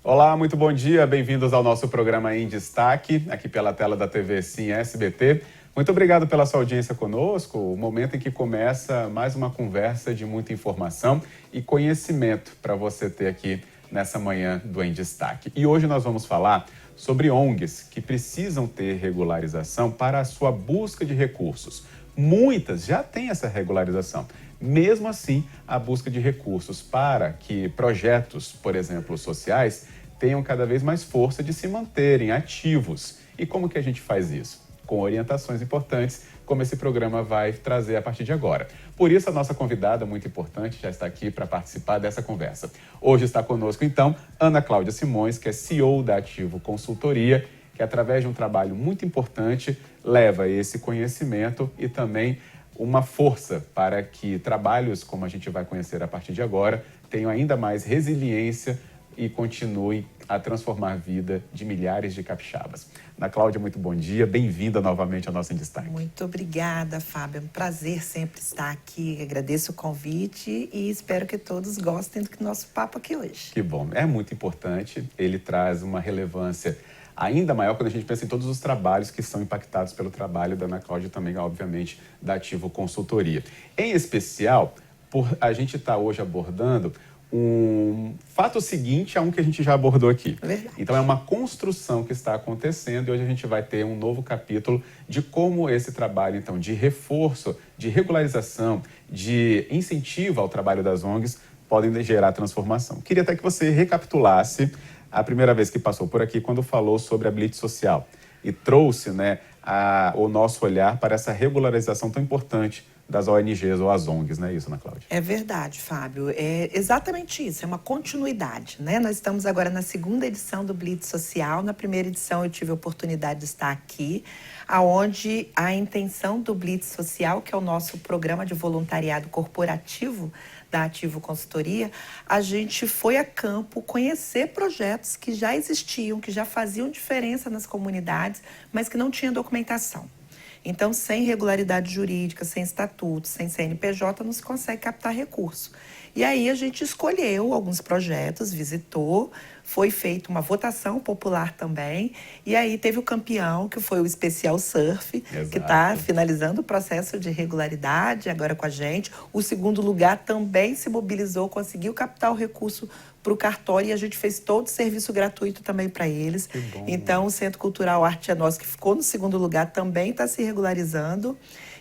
Olá, muito bom dia, bem-vindos ao nosso programa Em Destaque, aqui pela tela da TV Sim SBT. Muito obrigado pela sua audiência conosco, o momento em que começa mais uma conversa de muita informação e conhecimento para você ter aqui nessa manhã do Em Destaque. E hoje nós vamos falar sobre ONGs que precisam ter regularização para a sua busca de recursos. Muitas já têm essa regularização. Mesmo assim, a busca de recursos para que projetos, por exemplo, sociais, tenham cada vez mais força de se manterem ativos. E como que a gente faz isso? Com orientações importantes, como esse programa vai trazer a partir de agora. Por isso, a nossa convidada, muito importante, já está aqui para participar dessa conversa. Hoje está conosco, então, Ana Cláudia Simões, que é CEO da Ativo Consultoria, que através de um trabalho muito importante, leva esse conhecimento e também uma força para que trabalhos, como a gente vai conhecer a partir de agora, tenham ainda mais resiliência e continuem a transformar a vida de milhares de capixabas. Ana Cláudia, muito bom dia, bem-vinda novamente ao nosso Em Destaque. Muito obrigada, Fábio, é um prazer sempre estar aqui, agradeço o convite e espero que todos gostem do nosso papo aqui hoje. Que bom, é muito importante, ele traz uma relevância ainda maior quando a gente pensa em todos os trabalhos que são impactados pelo trabalho da Ana Cláudia e também, obviamente, da Ativo Consultoria. Em especial, por a gente estar hoje abordando um fato seguinte a um que a gente já abordou aqui. Verdade. Então, é uma construção que está acontecendo e hoje a gente vai ter um novo capítulo de como esse trabalho, então, de reforço, de regularização, de incentivo ao trabalho das ONGs podem gerar transformação. Queria até que você recapitulasse a primeira vez que passou por aqui, quando falou sobre a Blitz Social e trouxe, o nosso olhar para essa regularização tão importante das ONGs ou as ONGs, não é isso, Ana Cláudia? É verdade, Fábio. É exatamente isso, é uma continuidade, né? Nós estamos agora na segunda edição do Blitz Social. Na primeira edição eu tive a oportunidade de estar aqui, aonde a intenção do Blitz Social, que é o nosso programa de voluntariado corporativo da Ativo Consultoria, a gente foi a campo conhecer projetos que já existiam, que já faziam diferença nas comunidades, mas que não tinham documentação. Então, sem regularidade jurídica, sem estatuto, sem CNPJ, não se consegue captar recurso. E aí a gente escolheu alguns projetos, visitou, foi feita uma votação popular também, e aí teve o campeão, que foi o Especial Surf, Exato. que está finalizando o processo de regularidade agora com a gente. O segundo lugar também se mobilizou, conseguiu captar o recurso para o cartório e a gente fez todo o serviço gratuito também para eles. Que bom. Então, o Centro Cultural Arte é Nosso, que ficou no segundo lugar, também está se regularizando.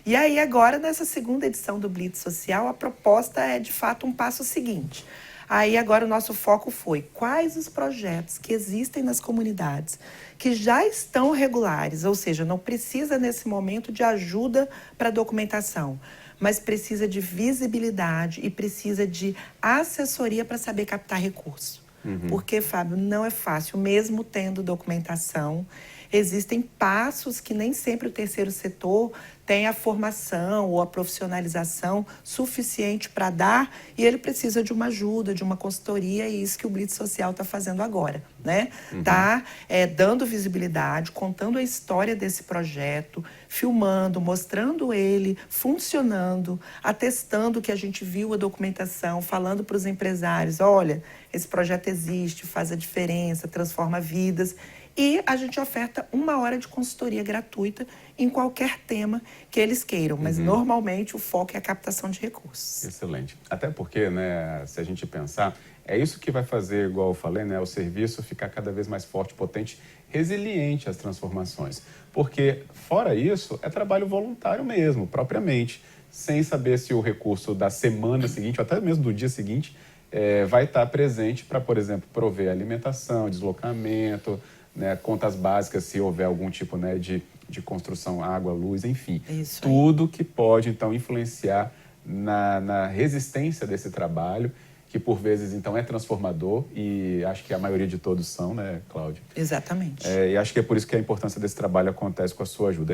E aí, agora, nessa segunda edição do Blitz Social, a proposta é, de fato, um passo seguinte. Aí, agora, o nosso foco foi quais os projetos que existem nas comunidades que já estão regulares, ou seja, não precisa, nesse momento, de ajuda para documentação, mas precisa de visibilidade e precisa de assessoria para saber captar recurso. Porque, Fábio, não é fácil, mesmo tendo documentação. Existem passos que nem sempre o terceiro setor tem a formação ou a profissionalização suficiente para dar, e ele precisa de uma ajuda, de uma consultoria, e isso que o Blitz Social está fazendo agora, né? Está dando visibilidade, contando a história desse projeto, filmando, mostrando ele funcionando, atestando que a gente viu a documentação, falando para os empresários, olha, esse projeto existe, faz a diferença, transforma vidas. E a gente oferta 1 hora de consultoria gratuita em qualquer tema que eles queiram, mas normalmente o foco é a captação de recursos. Excelente. Até porque, se a gente pensar, é isso que vai fazer, igual eu falei, o serviço ficar cada vez mais forte, potente, resiliente às transformações. Porque, fora isso, é trabalho voluntário mesmo, propriamente, sem saber se o recurso da semana seguinte, ou até mesmo do dia seguinte, vai estar presente para, por exemplo, prover alimentação, deslocamento, contas básicas, se houver algum tipo de construção, água, luz, enfim. Isso aí. Tudo que pode, então, influenciar na resistência desse trabalho, que por vezes, então, é transformador, e acho que a maioria de todos são, né, Cláudia? Exatamente. E acho que é por isso que a importância desse trabalho acontece com a sua ajuda.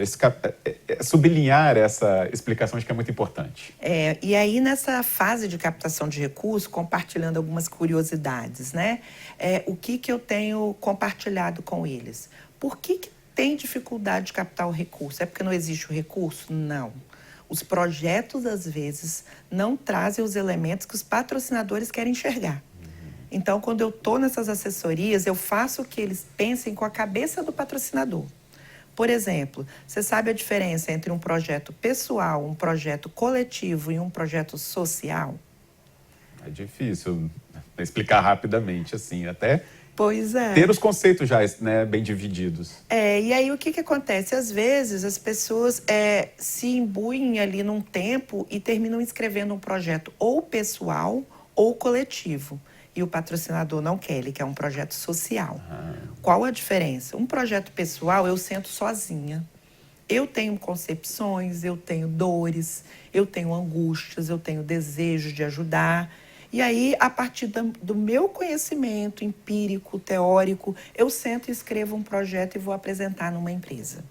Sublinhar essa explicação acho que é muito importante. E aí, nessa fase de captação de recursos, compartilhando algumas curiosidades, né? O que eu tenho compartilhado com eles? Por que tem dificuldade de captar o recurso? É porque não existe o recurso? Não. Os projetos, às vezes, não trazem os elementos que os patrocinadores querem enxergar. Então, quando eu estou nessas assessorias, eu faço que eles pensem com a cabeça do patrocinador. Por exemplo, você sabe a diferença entre um projeto pessoal, um projeto coletivo e um projeto social? É difícil explicar rapidamente, assim, até Pois é. ter os conceitos já, né, bem divididos. E aí o que acontece? Às vezes as pessoas se imbuem ali num tempo e terminam escrevendo um projeto ou pessoal ou coletivo. E o patrocinador não quer, ele quer um projeto social. Qual a diferença? Um projeto pessoal eu sento sozinha. Eu tenho concepções, eu tenho dores, eu tenho angústias, eu tenho desejo de ajudar. E aí, a partir do meu conhecimento empírico, teórico, eu sento e escrevo um projeto e vou apresentar numa empresa.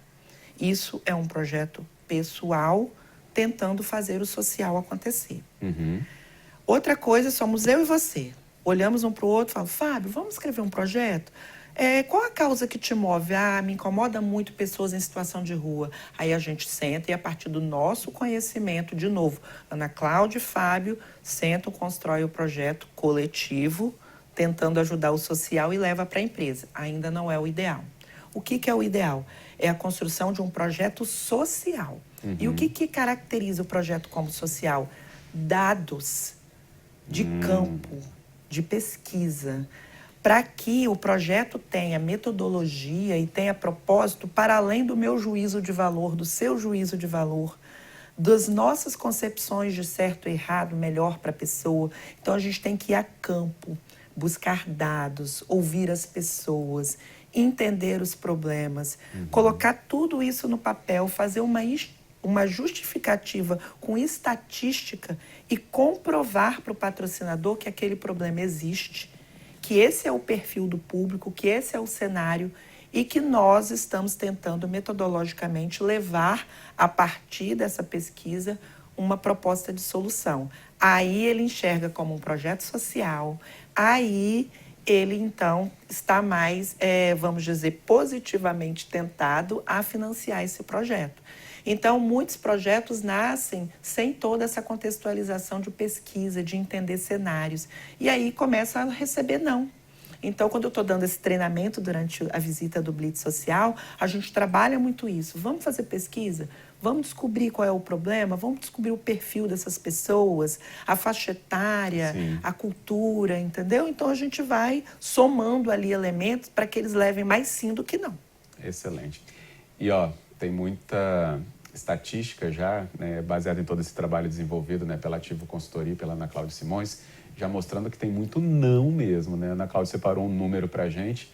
Isso é um projeto pessoal tentando fazer o social acontecer. Outra coisa, somos eu e você. Olhamos um para o outro e falamos, Fábio, vamos escrever um projeto? Qual a causa que te move? Me incomoda muito pessoas em situação de rua. Aí a gente senta e, a partir do nosso conhecimento, de novo, Ana Cláudia e Fábio sentam, constroem o projeto coletivo, tentando ajudar o social e leva para a empresa. Ainda não é o ideal. O que é o ideal? É a construção de um projeto social. E o que caracteriza o projeto como social? Dados de campo, de pesquisa, para que o projeto tenha metodologia e tenha propósito para além do meu juízo de valor, do seu juízo de valor, das nossas concepções de certo e errado, melhor para a pessoa. Então, a gente tem que ir a campo, buscar dados, ouvir as pessoas, entender os problemas, colocar tudo isso no papel, fazer uma justificativa com estatística e comprovar para o patrocinador que aquele problema existe, que esse é o perfil do público, que esse é o cenário e que nós estamos tentando metodologicamente levar, a partir dessa pesquisa, uma proposta de solução. Aí ele enxerga como um projeto social, aí ele então está mais, vamos dizer, positivamente tentado a financiar esse projeto. Então, muitos projetos nascem sem toda essa contextualização de pesquisa, de entender cenários. E aí começa a receber não. Então, quando eu estou dando esse treinamento durante a visita do Blitz Social, a gente trabalha muito isso. Vamos fazer pesquisa? Vamos descobrir qual é o problema? Vamos descobrir o perfil dessas pessoas, a faixa etária, a cultura, entendeu? Então, a gente vai somando ali elementos para que eles levem mais sim do que não. Excelente. E, tem muita estatística já, né, baseada em todo esse trabalho desenvolvido, né, pela Ativo Consultoria e pela Ana Cláudia Simões, já mostrando que tem muito não mesmo, né? A Ana Cláudia separou um número para a gente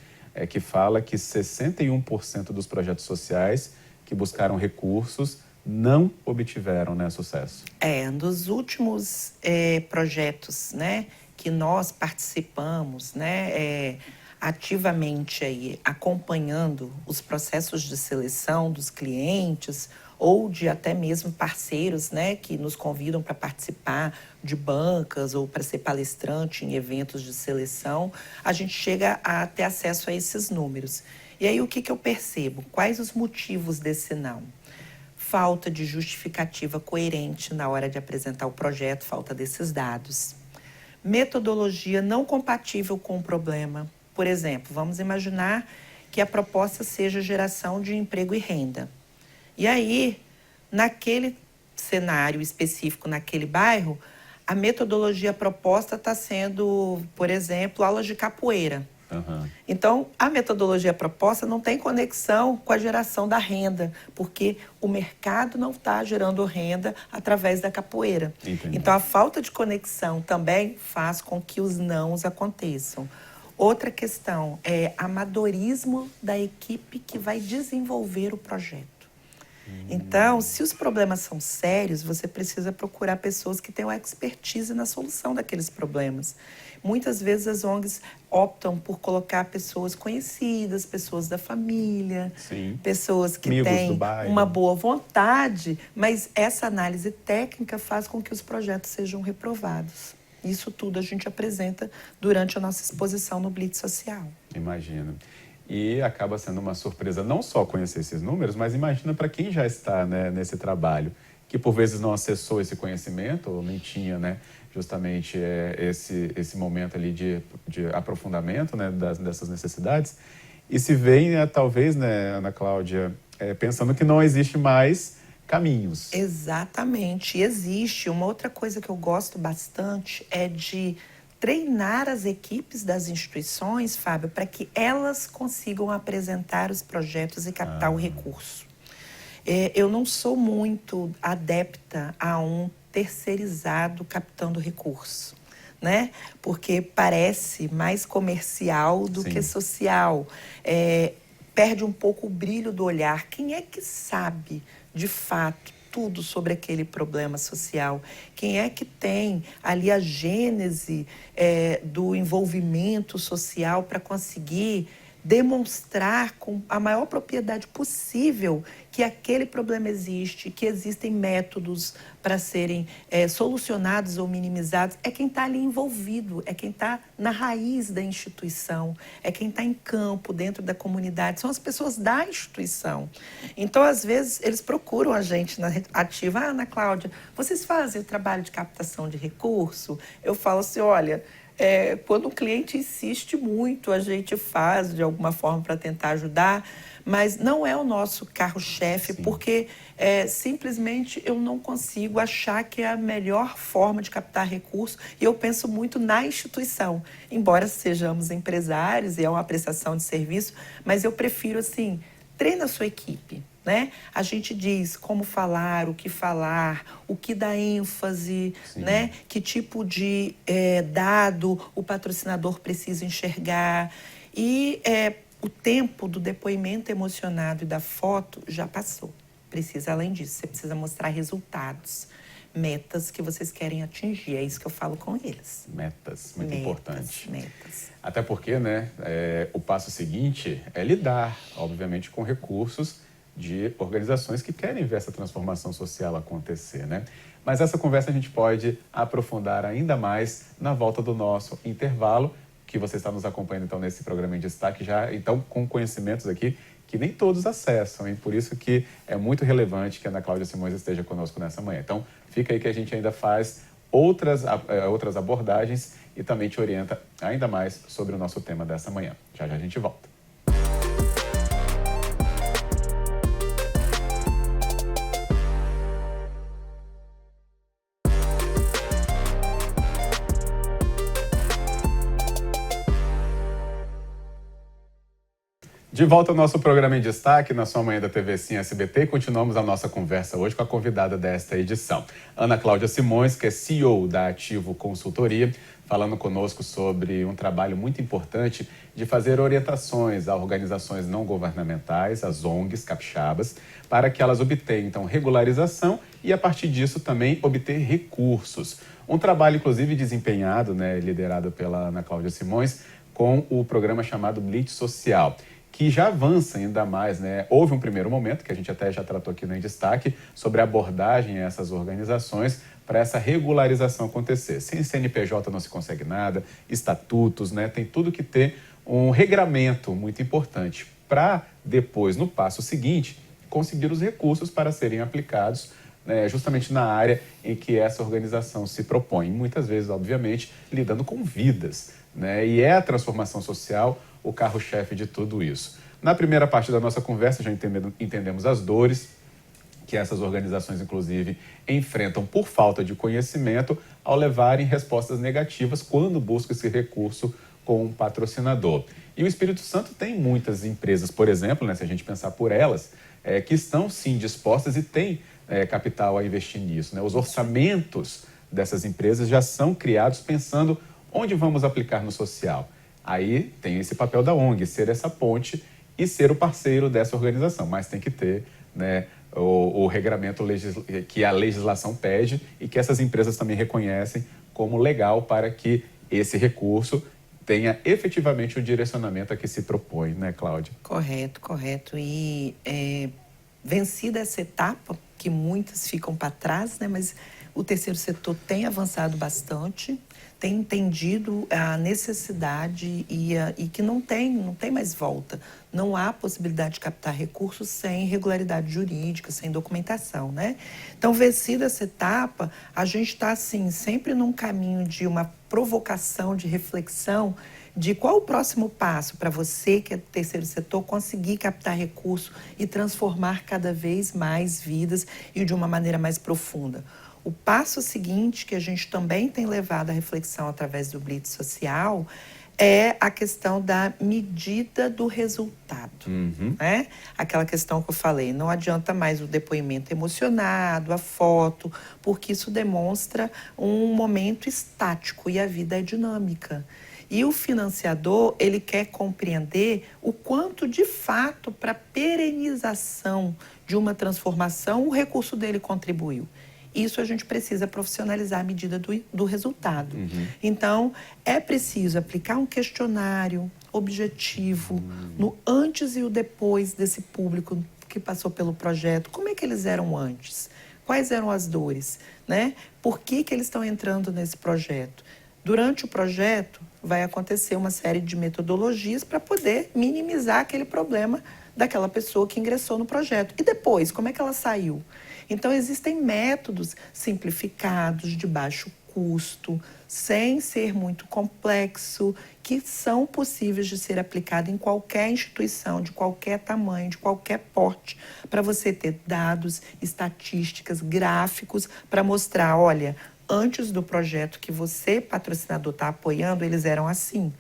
que fala que 61% dos projetos sociais que buscaram recursos não obtiveram, né, sucesso. Dos últimos projetos, né, que nós participamos, né, ativamente aí, acompanhando os processos de seleção dos clientes ou de até mesmo parceiros, né, que nos convidam para participar de bancas ou para ser palestrante em eventos de seleção, a gente chega a ter acesso a esses números. E aí o que eu percebo? Quais os motivos desse não? Falta de justificativa coerente na hora de apresentar o projeto, falta desses dados. Metodologia não compatível com o problema. Por exemplo, vamos imaginar que a proposta seja geração de emprego e renda. E aí, naquele cenário específico, naquele bairro, a metodologia proposta está sendo, por exemplo, aulas de capoeira. Então, a metodologia proposta não tem conexão com a geração da renda, porque o mercado não está gerando renda através da capoeira. Entendi. Então, a falta de conexão também faz com que os nãos aconteçam. Outra questão é amadorismo da equipe que vai desenvolver o projeto. Então, se os problemas são sérios, você precisa procurar pessoas que tenham expertise na solução daqueles problemas. Muitas vezes as ONGs optam por colocar pessoas conhecidas, pessoas da família, pessoas que têm uma boa vontade, mas essa análise técnica faz com que os projetos sejam reprovados. Isso tudo a gente apresenta durante a nossa exposição no Blitz Social. Imagino. E acaba sendo uma surpresa não só conhecer esses números, mas imagina para quem já está, né, nesse trabalho, que por vezes não acessou esse conhecimento, ou nem tinha, né, justamente esse momento ali de aprofundamento, né, dessas necessidades, e se vem, talvez, né, Ana Cláudia, pensando que não existe mais caminhos. Exatamente, existe. Uma outra coisa que eu gosto bastante é de treinar as equipes das instituições, Fábio, para que elas consigam apresentar os projetos e captar o recurso. Eu não sou muito adepta a um terceirizado captando recurso, né? Porque parece mais comercial do que social. Perde um pouco o brilho do olhar. Quem é que sabe, de fato, tudo sobre aquele problema social? Quem é que tem ali a gênese do envolvimento social para conseguir demonstrar com a maior propriedade possível que aquele problema existe, que existem métodos para serem solucionados ou minimizados? É quem está ali envolvido, é quem está na raiz da instituição, é quem está em campo, dentro da comunidade, são as pessoas da instituição. Então, às vezes, eles procuram a gente na ativa. Ana Cláudia, vocês fazem o trabalho de captação de recurso? Eu falo assim, olha, quando o cliente insiste muito, a gente faz de alguma forma para tentar ajudar, mas não é o nosso carro-chefe, porque simplesmente eu não consigo achar que é a melhor forma de captar recurso, e eu penso muito na instituição, embora sejamos empresários e é uma prestação de serviço, mas eu prefiro, assim, treina a sua equipe, né? A gente diz como falar, o que dar ênfase, né? Que tipo de dado o patrocinador precisa enxergar. E o tempo do depoimento emocionado e da foto já passou. Precisa, além disso, você precisa mostrar resultados, metas que vocês querem atingir. É isso que eu falo com eles. Metas, muito importante. Metas. Até porque, né, o passo seguinte é lidar, obviamente, com recursos de organizações que querem ver essa transformação social acontecer, né? Mas essa conversa a gente pode aprofundar ainda mais na volta do nosso intervalo, que você está nos acompanhando, então, nesse programa em destaque, já, então, com conhecimentos aqui que nem todos acessam, hein? Por isso que é muito relevante que a Ana Cláudia Simões esteja conosco nessa manhã. Então, fica aí que a gente ainda faz outras abordagens e também te orienta ainda mais sobre o nosso tema dessa manhã. Já já a gente volta. De volta ao nosso programa em destaque, na sua manhã da TV Sim SBT, e continuamos a nossa conversa hoje com a convidada desta edição, Ana Cláudia Simões, que é CEO da Ativo Consultoria, falando conosco sobre um trabalho muito importante de fazer orientações a organizações não governamentais, as ONGs capixabas, para que elas obtenham, então, regularização e, a partir disso, também obter recursos. Um trabalho, inclusive, desempenhado, né, liderado pela Ana Cláudia Simões, com o programa chamado Blitz Social, que já avança ainda mais, né? Houve um primeiro momento, que a gente até já tratou aqui no Em Destaque, sobre a abordagem a essas organizações para essa regularização acontecer. Sem CNPJ não se consegue nada, estatutos, né? Tem tudo que ter um regramento muito importante para depois, no passo seguinte, conseguir os recursos para serem aplicados, né, justamente na área em que essa organização se propõe. Muitas vezes, obviamente, lidando com vidas, né? E é a transformação social o carro-chefe de tudo isso. Na primeira parte da nossa conversa, já entendemos as dores que essas organizações, inclusive, enfrentam por falta de conhecimento ao levarem respostas negativas quando buscam esse recurso com um patrocinador. E o Espírito Santo tem muitas empresas, por exemplo, né, se a gente pensar por elas, que estão, sim, dispostas e têm capital a investir nisso, né? Os orçamentos dessas empresas já são criados pensando onde vamos aplicar no social. Aí tem esse papel da ONG, ser essa ponte e ser o parceiro dessa organização. Mas tem que ter, né, o regramento que a legislação pede e que essas empresas também reconhecem como legal para que esse recurso tenha efetivamente o direcionamento a que se propõe, né, Cláudia? Correto. E vencida essa etapa, que muitas ficam para trás, né? Mas o terceiro setor tem avançado bastante, tem entendido a necessidade e que não tem mais volta. Não há possibilidade de captar recursos sem regularidade jurídica, sem documentação, né? Então, vencida essa etapa, a gente está, assim, sempre num caminho de uma provocação, de reflexão, de qual o próximo passo para você, que é do terceiro setor, conseguir captar recurso e transformar cada vez mais vidas e de uma maneira mais profunda. O passo seguinte, que a gente também tem levado à reflexão através do Blitz Social, é a questão da medida do resultado. Né? Aquela questão que eu falei, não adianta mais o depoimento emocionado, a foto, porque isso demonstra um momento estático e a vida é dinâmica. E o financiador, ele quer compreender o quanto, de fato, para a perenização de uma transformação, o recurso dele contribuiu. Isso a gente precisa profissionalizar a medida do resultado. Então, é preciso aplicar um questionário objetivo no antes e o depois desse público que passou pelo projeto. Como é que eles eram antes? Quais eram as dores? Né? Por que eles estão entrando nesse projeto? Durante o projeto, vai acontecer uma série de metodologias para poder minimizar aquele problema daquela pessoa que ingressou no projeto. E depois, como é que ela saiu? Então, existem métodos simplificados, de baixo custo, sem ser muito complexo, que são possíveis de ser aplicado em qualquer instituição, de qualquer tamanho, de qualquer porte, para você ter dados, estatísticas, gráficos, para mostrar, olha, antes do projeto que você, patrocinador, está apoiando, eles eram assim.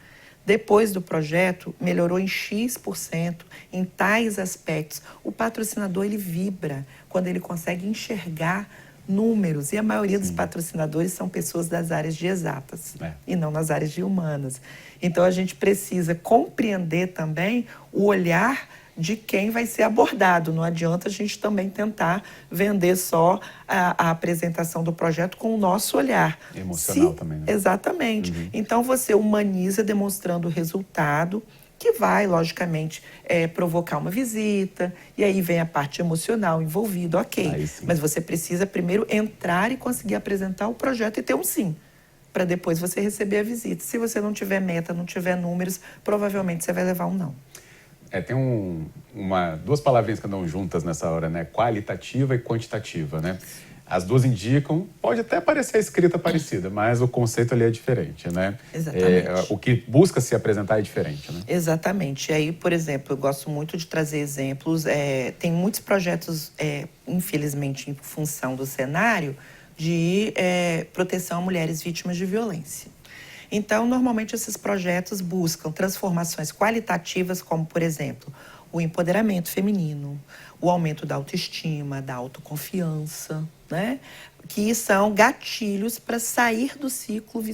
Depois do projeto, melhorou em X% em tais aspectos. O patrocinador, ele vibra quando ele consegue enxergar números. E a maioria dos patrocinadores são pessoas das áreas de exatas e não nas áreas de humanas. Então, a gente precisa compreender também o olhar de quem vai ser abordado. Não adianta a gente também tentar vender só a apresentação do projeto com o nosso olhar. Emocional também, né? Exatamente. Então, você humaniza demonstrando o resultado, que vai, logicamente, provocar uma visita, e aí vem a parte emocional envolvida, ok. Mas você precisa primeiro entrar e conseguir apresentar o projeto e ter um sim, para depois você receber a visita. Se você não tiver meta, não tiver números, provavelmente você vai levar um não. Tem duas palavrinhas que andam juntas nessa hora, né? Qualitativa e quantitativa, né? As duas indicam, pode até parecer a escrita parecida, mas o conceito ali é diferente, né? Exatamente. O que busca se apresentar é diferente, né? Exatamente. E aí, por exemplo, eu gosto muito de trazer exemplos. Tem muitos projetos, infelizmente, em função do cenário, de proteção a mulheres vítimas de violência. Então, normalmente, esses projetos buscam transformações qualitativas, como, por exemplo, o empoderamento feminino, o aumento da autoestima, da autoconfiança, né? Que são gatilhos para sair do ciclo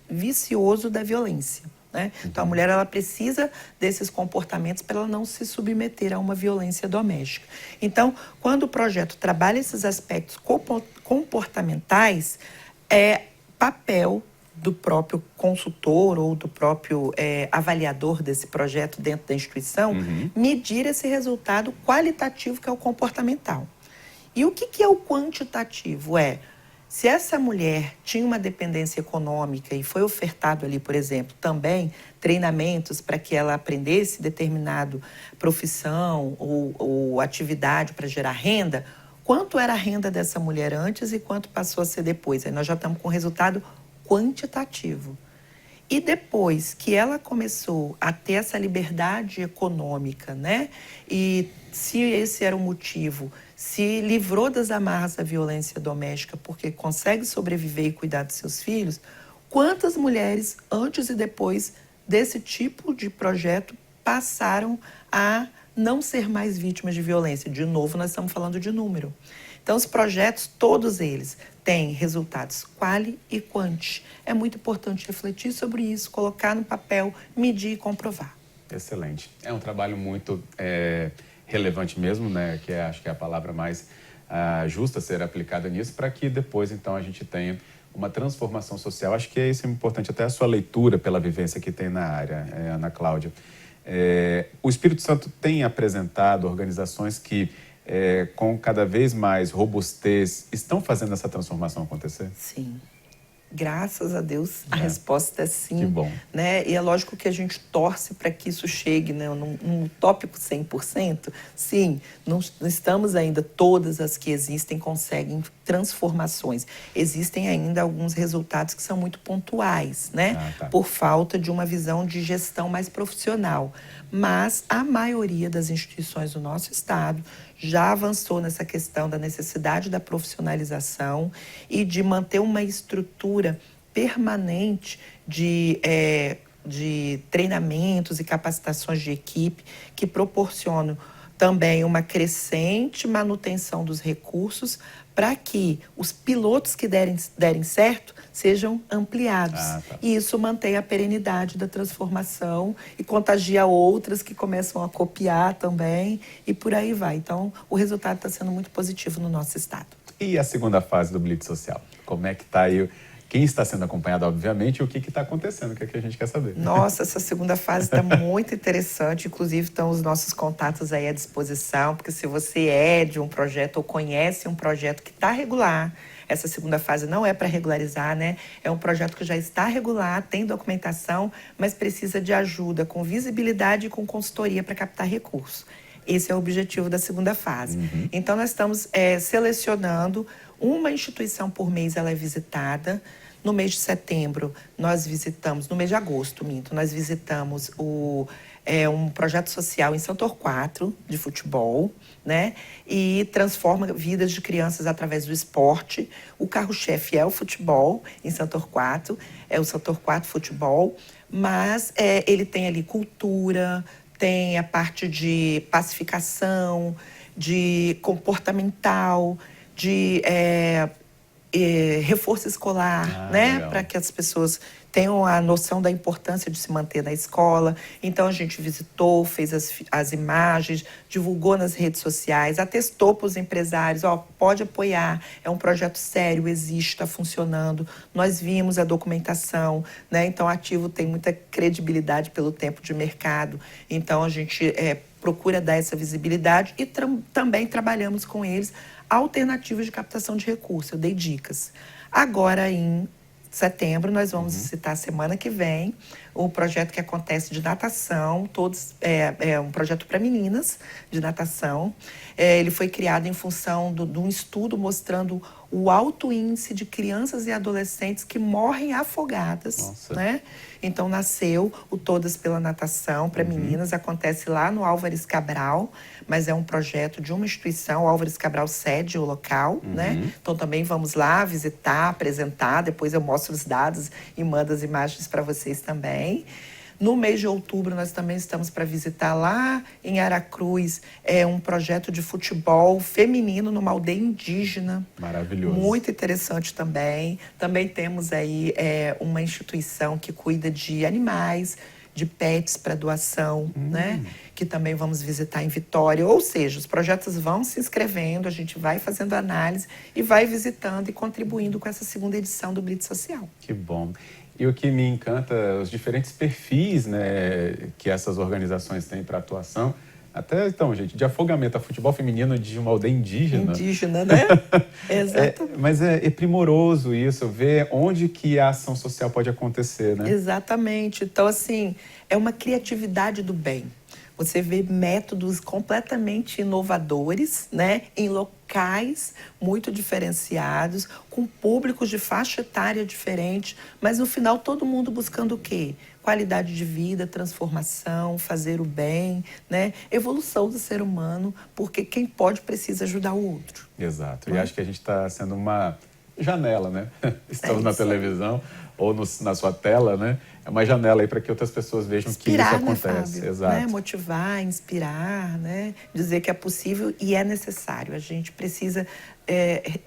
vicioso da violência. Né? Então, a mulher, ela precisa desses comportamentos para ela não se submeter a uma violência doméstica. Então, quando o projeto trabalha esses aspectos comportamentais, é papel do próprio consultor ou do próprio avaliador desse projeto dentro da instituição, medir esse resultado qualitativo que é o comportamental. E o que é o quantitativo? Se essa mulher tinha uma dependência econômica e foi ofertado ali, por exemplo, também treinamentos para que ela aprendesse determinada profissão ou atividade para gerar renda, quanto era a renda dessa mulher antes e quanto passou a ser depois? Aí nós já estamos com o resultado quantitativo. E depois que ela começou a ter essa liberdade econômica, né? E se esse era o motivo, se livrou das amarras da violência doméstica porque consegue sobreviver e cuidar dos seus filhos, quantas mulheres, antes e depois desse tipo de projeto, passaram a não ser mais vítimas de violência? De novo, nós estamos falando de número. Então, os projetos, todos eles, têm resultados quali e quanti. É muito importante refletir sobre isso, colocar no papel, medir e comprovar. Excelente. É um trabalho muito relevante mesmo, né? Que acho que é a palavra mais justa a ser aplicada nisso, para que depois, então, a gente tenha uma transformação social. Acho que isso é importante, até a sua leitura pela vivência que tem na área, Ana Cláudia. O Espírito Santo tem apresentado organizações que com cada vez mais robustez, estão fazendo essa transformação acontecer? Sim. Graças a Deus, a resposta é sim. Que bom. Né? E é lógico que a gente torce para que isso chegue, né, num tópico 100%. Sim, não estamos ainda, todas as que existem conseguem transformações. Existem ainda alguns resultados que são muito pontuais, né? Por falta de uma visão de gestão mais profissional. Mas a maioria das instituições do nosso estado já avançou nessa questão da necessidade da profissionalização e de manter uma estrutura permanente de treinamentos e capacitações de equipe que proporcionam também uma crescente manutenção dos recursos para que os pilotos que derem certo sejam ampliados. E isso mantém a perenidade da transformação e contagia outras que começam a copiar também e por aí vai. Então, o resultado está sendo muito positivo no nosso estado. E a segunda fase do Blitz Social? Como é que está aí? Quem está sendo acompanhado, obviamente, e o que está acontecendo, o que é que a gente quer saber. Nossa, essa segunda fase está muito interessante. Inclusive, estão os nossos contatos aí à disposição, porque se você é de um projeto ou conhece um projeto que está regular, essa segunda fase não é para regularizar, né? É um projeto que já está regular, tem documentação, mas precisa de ajuda com visibilidade e com consultoria para captar recursos. Esse é o objetivo da segunda fase. Então, nós estamos selecionando uma instituição por mês, ela é visitada. No mês de setembro, nós visitamos, no mês de agosto, nós visitamos um projeto social em São Torquato, de futebol, né? E transforma vidas de crianças através do esporte. O carro-chefe é o futebol em São Torquato, é o São Torquato Futebol, mas ele tem ali cultura, tem a parte de pacificação, de comportamental, de reforço escolar, né? Para que as pessoas tenham a noção da importância de se manter na escola. Então, a gente visitou, fez as imagens, divulgou nas redes sociais, atestou para os empresários, pode apoiar, é um projeto sério, existe, está funcionando. Nós vimos a documentação, né? Então, a Ativo tem muita credibilidade pelo tempo de mercado. Então, a gente procura dar essa visibilidade e também trabalhamos com eles alternativas de captação de recursos. Eu dei dicas. Agora, em setembro, nós vamos visitar semana que vem o projeto que acontece de natação, é um projeto para meninas de natação. Ele foi criado em função de um estudo mostrando o alto índice de crianças e adolescentes que morrem afogadas, né? Então, nasceu o Todas pela Natação para meninas, acontece lá no Álvares Cabral, mas é um projeto de uma instituição, o Álvares Cabral cede o local, né? Então, também vamos lá visitar, apresentar, depois eu mostro os dados e mando as imagens para vocês também. No mês de outubro, nós também estamos para visitar lá em Aracruz um projeto de futebol feminino numa aldeia indígena. Maravilhoso. Muito interessante também. Também temos aí uma instituição que cuida de animais, de pets para doação, né? Que também vamos visitar em Vitória. Ou seja, os projetos vão se inscrevendo, a gente vai fazendo análise e vai visitando e contribuindo com essa segunda edição do Blitz Social. Que bom. E o que me encanta, os diferentes perfis, né, que essas organizações têm para atuação. Até, então, gente, de afogamento a futebol feminino de uma aldeia indígena. Indígena, né? Exatamente. Mas é primoroso isso, ver onde que a ação social pode acontecer, né? Exatamente. Então, assim, é uma criatividade do bem. Você vê métodos completamente inovadores, né, em locais muito diferenciados, com públicos de faixa etária diferente, mas no final todo mundo buscando o quê? Qualidade de vida, transformação, fazer o bem, né? Evolução do ser humano, porque quem pode precisa ajudar o outro. Exato. E acho que a gente está sendo uma janela, né? Estamos na televisão ou na sua tela, né? É uma janela aí para que outras pessoas vejam inspirar, que isso acontece. Fábio? Exato. Né? Motivar, inspirar, né? Dizer que é possível e é necessário. A gente precisa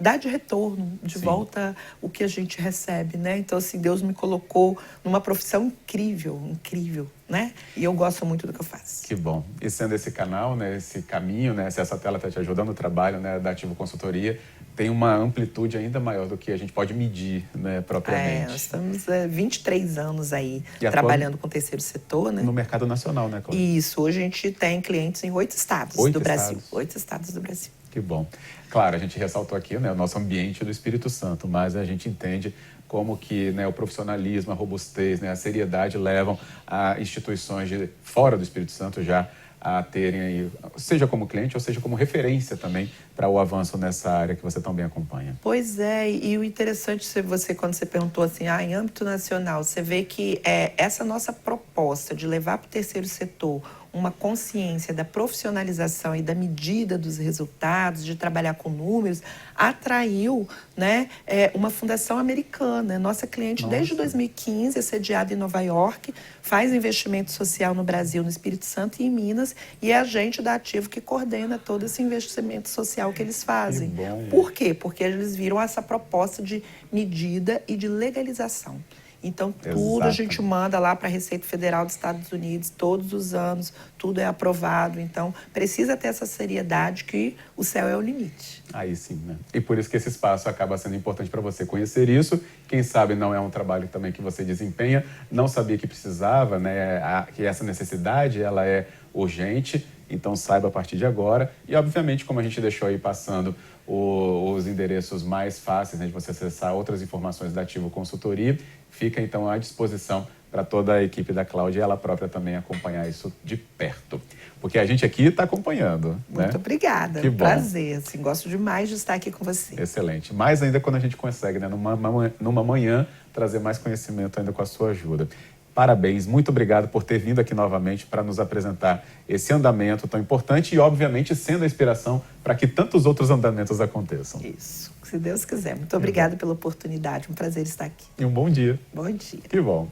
dar de retorno, de volta o que a gente recebe, né? Então, assim, Deus me colocou numa profissão incrível, incrível, né? E eu gosto muito do que eu faço. Que bom. E sendo esse canal, né, esse caminho, né, se essa tela está te ajudando no trabalho, né, da Ativo Consultoria, tem uma amplitude ainda maior do que a gente pode medir, né, propriamente. Nós estamos 23 anos aí E trabalhando com o terceiro setor, né? No mercado nacional, né, Cláudia? Isso, hoje a gente tem clientes em 8 estados do Brasil. 8 estados do Brasil. Que bom. Claro, a gente ressaltou aqui, né, o nosso ambiente do Espírito Santo, mas a gente entende como que, né, o profissionalismo, a robustez, né, a seriedade levam a instituições de fora do Espírito Santo já a terem aí, seja como cliente ou seja como referência também para o avanço nessa área que você também acompanha. Pois é, e o interessante você, quando você perguntou assim, em âmbito nacional, você vê que essa nossa proposta de levar para o terceiro setor uma consciência da profissionalização e da medida dos resultados, de trabalhar com números, atraiu, né, uma fundação americana. Nossa cliente, desde 2015, é sediada em Nova York, faz investimento social no Brasil, no Espírito Santo e em Minas, e é agente da Ativo que coordena todo esse investimento social que eles fazem. Que bom. Por quê? Porque eles viram essa proposta de medida e de legalização. Então, tudo a gente manda lá para a Receita Federal dos Estados Unidos, todos os anos, tudo é aprovado. Então, precisa ter essa seriedade que o céu é o limite. Aí sim, né? E por isso que esse espaço acaba sendo importante para você conhecer isso. Quem sabe não é um trabalho também que você desempenha, não sabia que precisava, né? Que essa necessidade, ela é urgente, então saiba a partir de agora. E, obviamente, como a gente deixou aí passando os endereços mais fáceis, né, de você acessar outras informações da Ativo Consultoria, fica então à disposição para toda a equipe da Cláudia e ela própria também acompanhar isso de perto. Porque a gente aqui está acompanhando. Muito obrigada, que bom. Prazer. Assim, gosto demais de estar aqui com você. Excelente. Mais ainda quando a gente consegue, né, numa manhã, trazer mais conhecimento ainda com a sua ajuda. Parabéns, muito obrigado por ter vindo aqui novamente para nos apresentar esse andamento tão importante e, obviamente, sendo a inspiração para que tantos outros andamentos aconteçam. Isso, se Deus quiser. Muito obrigada pela oportunidade, um prazer estar aqui. E um bom dia. Bom dia. Que bom.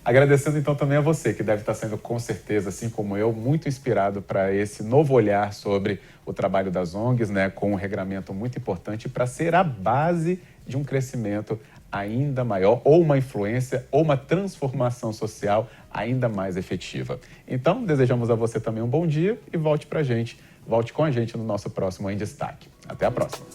Agradecendo então também a você, que deve estar sendo, com certeza, assim como eu, muito inspirado para esse novo olhar sobre o trabalho das ONGs, né, com um regramento muito importante para ser a base de um crescimento ainda maior, ou uma influência, ou uma transformação social ainda mais efetiva. Então, desejamos a você também um bom dia e volte com a gente no nosso próximo Em Destaque. Até a próxima.